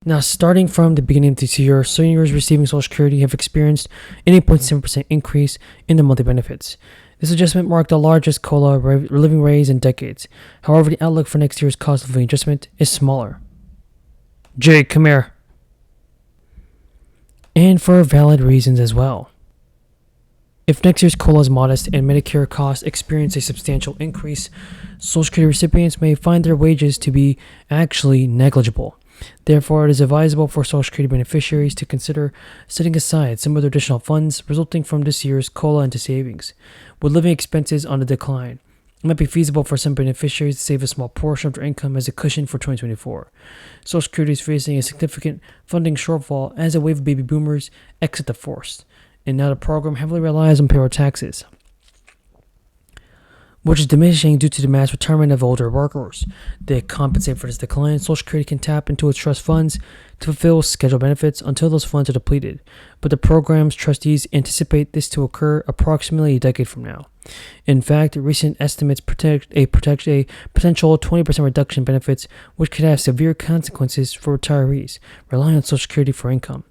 Now, starting from the beginning of this year, seniors receiving Social Security have experienced an 8.7% increase in their monthly benefits. This adjustment marked the largest COLA living raise in decades. However, the outlook for next year's cost of living adjustment is smaller. Jake, come here. And for valid reasons as well. If next year's COLA is modest and Medicare costs experience a substantial increase, Social Security recipients may find their wages to be actually negligible. Therefore, it is advisable for Social Security beneficiaries to consider setting aside some of their additional funds resulting from this year's COLA into savings. With living expenses on the decline, it might be feasible for some beneficiaries to save a small portion of their income as a cushion for 2024. Social Security is facing a significant funding shortfall as a wave of baby boomers exit the force, and now the program heavily relies on payroll taxes, which is diminishing due to the mass retirement of older workers. To compensate for this decline, Social Security can tap into its trust funds to fulfill scheduled benefits until those funds are depleted, but the program's trustees anticipate this to occur approximately a decade from now. In fact, recent estimates predict a potential 20% reduction in benefits, which could have severe consequences for retirees relying on Social Security for income.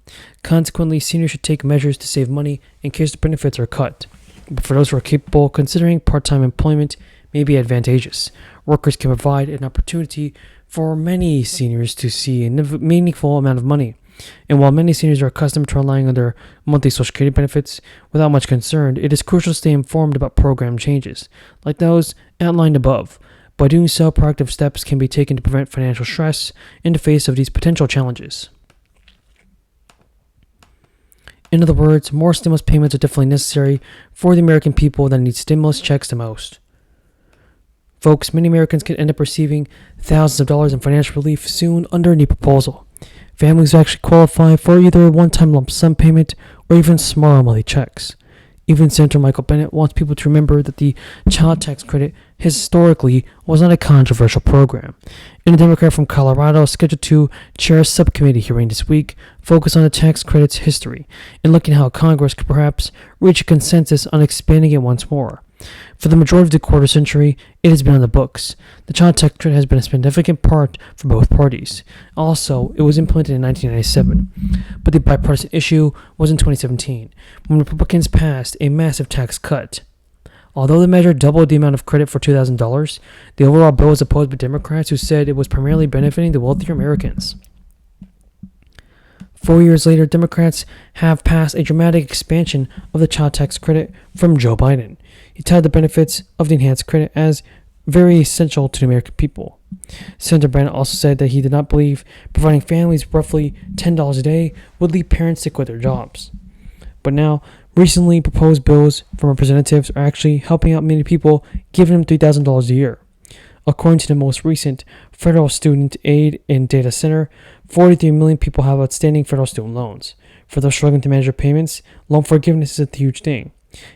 Consequently, seniors should take measures to save money in case the benefits are cut. But for those who are capable, considering part-time employment may be advantageous. Workers can provide an opportunity for many seniors to see a meaningful amount of money. And while many seniors are accustomed to relying on their monthly Social Security benefits without much concern, it is crucial to stay informed about program changes, like those outlined above. By doing so, proactive steps can be taken to prevent financial stress in the face of these potential challenges. In other words, more stimulus payments are definitely necessary for the American people that need stimulus checks the most. Folks, many Americans could end up receiving thousands of dollars in financial relief soon under a new proposal. Families actually qualify for either a one-time lump sum payment or even smaller monthly checks. Even Senator Michael Bennet wants people to remember that the child tax credit historically was not a controversial program. And a Democrat from Colorado is scheduled to chair a subcommittee hearing this week focused on the tax credit's history and looking at how Congress could perhaps reach a consensus on expanding it once more. For the majority of the quarter century, it has been on the books. The child tax credit has been a significant part for both parties. Also, it was implemented in 1997, but the bipartisan issue was in 2017, when Republicans passed a massive tax cut. Although the measure doubled the amount of credit for $2,000, the overall bill was opposed by Democrats who said it was primarily benefiting the wealthier Americans. 4 years later, Democrats have passed a dramatic expansion of the child tax credit from Joe Biden. He touted the benefits of the enhanced credit as very essential to the American people. Senator Bennet also said that he did not believe providing families roughly $10 a day would lead parents to quit their jobs. But now, recently proposed bills from representatives are actually helping out many people, giving them $3,000 a year. According to the most recent Federal Student Aid and Data Center, 43 million people have outstanding federal student loans. For those struggling to manage their payments, loan forgiveness is a huge thing.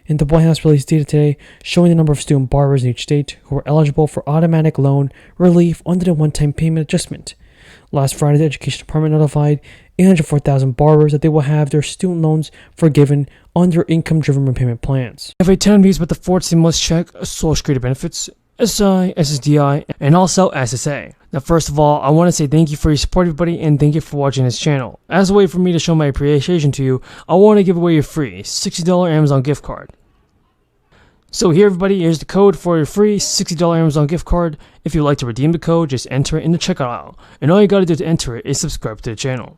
And the White House released data today showing the number of student borrowers in each state who are eligible for automatic loan relief under the one-time payment adjustment. Last Friday, the Education Department notified 804,000 borrowers that they will have their student loans forgiven under income-driven repayment plans. I have a ton of news about the fourth stimulus check, Social Security benefits, SSI, SSDI, and also SSA. Now, first of all, I want to say thank you for your support, everybody, and thank you for watching this channel. As a way for me to show my appreciation to you, I want to give away a free $60 Amazon gift card. So here, everybody, here's the code for your free $60 Amazon gift card. If you'd like to redeem the code, just enter it in the checkout aisle. And all you gotta do to enter it is subscribe to the channel.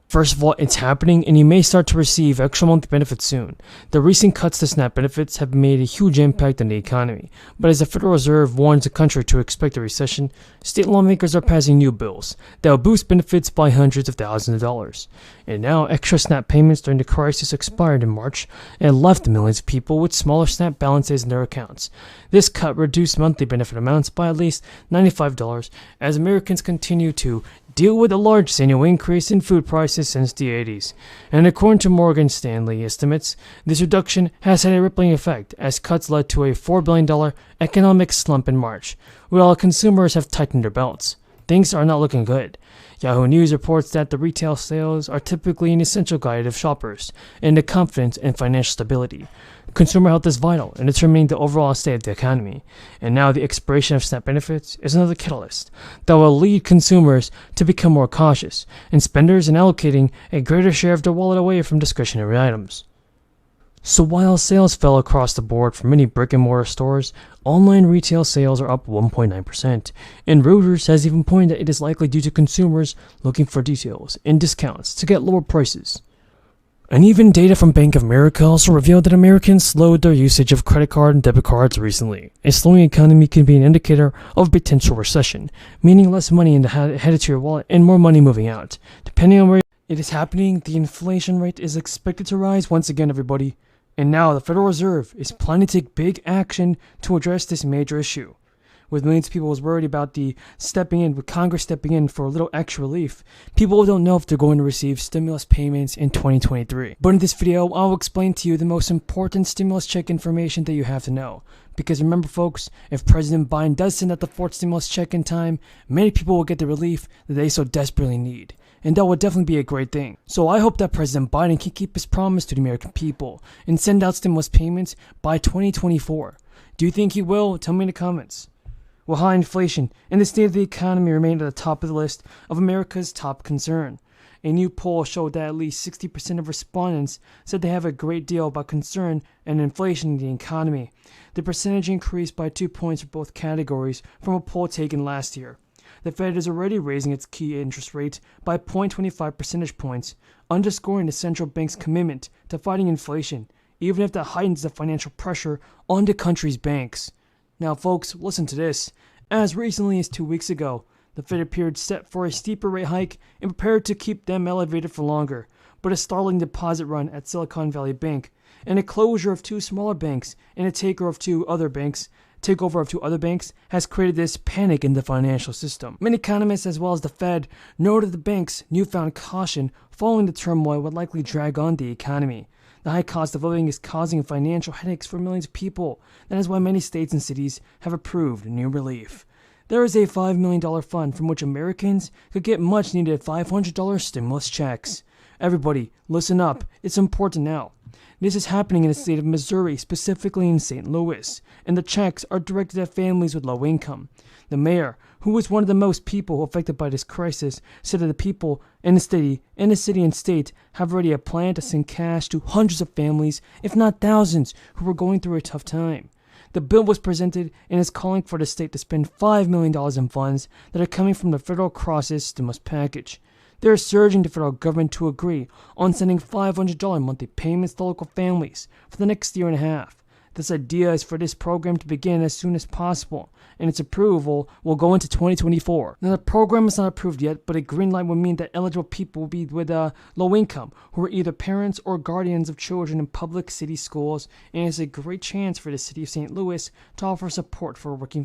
First of all, it's happening, and you may start to receive extra monthly benefits soon. The recent cuts to SNAP benefits have made a huge impact on the economy, but as the Federal Reserve warns the country to expect a recession, state lawmakers are passing new bills that will boost benefits by hundreds of thousands of dollars. And now, extra SNAP payments during the crisis expired in March and left millions of people with smaller SNAP balances in their accounts. This cut reduced monthly benefit amounts by at least $95 as Americans continue to deal with the largest annual increase in food prices since the 80s. And according to Morgan Stanley estimates, this reduction has had a rippling effect as cuts led to a $4 billion economic slump in March, while consumers have tightened their belts. Things are not looking good. Yahoo News reports that the retail sales are typically an essential guide of shoppers and the confidence and financial stability. Consumer health is vital in determining the overall state of the economy, and now the expiration of SNAP benefits is another catalyst that will lead consumers to become more cautious and spenders in allocating a greater share of their wallet away from discretionary items. So while sales fell across the board for many brick-and-mortar stores, online retail sales are up 1.9%, and Reuters has even pointed that it is likely due to consumers looking for details and discounts to get lower prices. And even data from Bank of America also revealed that Americans slowed their usage of credit card and debit cards recently. A slowing economy can be an indicator of potential recession, meaning less money headed to your wallet and more money moving out. Depending on where it is happening, the inflation rate is expected to rise once again, everybody. And now the Federal Reserve is planning to take big action to address this major issue. With millions of people worried about with Congress stepping in for a little extra relief, people don't know if they're going to receive stimulus payments in 2023. But in this video, I'll explain to you the most important stimulus check information that you have to know. Because remember folks, if President Biden does send out the fourth stimulus check in time, many people will get the relief that they so desperately need. And that would definitely be a great thing. So I hope that President Biden can keep his promise to the American people and send out stimulus payments by 2024. Do you think he will? Tell me in the comments. Well, high inflation and the state of the economy remain at the top of the list of America's top concern. A new poll showed that at least 60% of respondents said they have a great deal about concern and inflation in the economy. The percentage increased by 2 points for both categories from a poll taken last year. The Fed is already raising its key interest rate by 0.25 percentage points, underscoring the central bank's commitment to fighting inflation, even if that heightens the financial pressure on the country's banks. Now, folks, listen to this. As recently as 2 weeks ago, the Fed appeared set for a steeper rate hike and prepared to keep them elevated for longer, but a startling deposit run at Silicon Valley Bank and a closure of 2 smaller banks and a takeover of 2 other banks has created this panic in the financial system. Many economists, as well as the Fed, noted the bank's newfound caution following the turmoil would likely drag on the economy. The high cost of living is causing financial headaches for millions of people. That is why many states and cities have approved new relief. There is a $5 million fund from which Americans could get much needed $500 stimulus checks. Everybody, listen up. It's important now. This is happening in the state of Missouri, specifically in St. Louis, and the checks are directed at families with low income. The mayor, who was one of the most people affected by this crisis, said that the people in the city and state have already a plan to send cash to hundreds of families, if not thousands, who were going through a tough time. The bill was presented and is calling for the state to spend $5 million in funds that are coming from the federal Cross's stimulus package. They are urging the federal government to agree on sending $500 monthly payments to local families for the next year and a half. This idea is for this program to begin as soon as possible, and its approval will go into 2024. Now, the program is not approved yet, but a green light would mean that eligible people will be with low income, who are either parents or guardians of children in public city schools, and it's a great chance for the city of St. Louis to offer support for working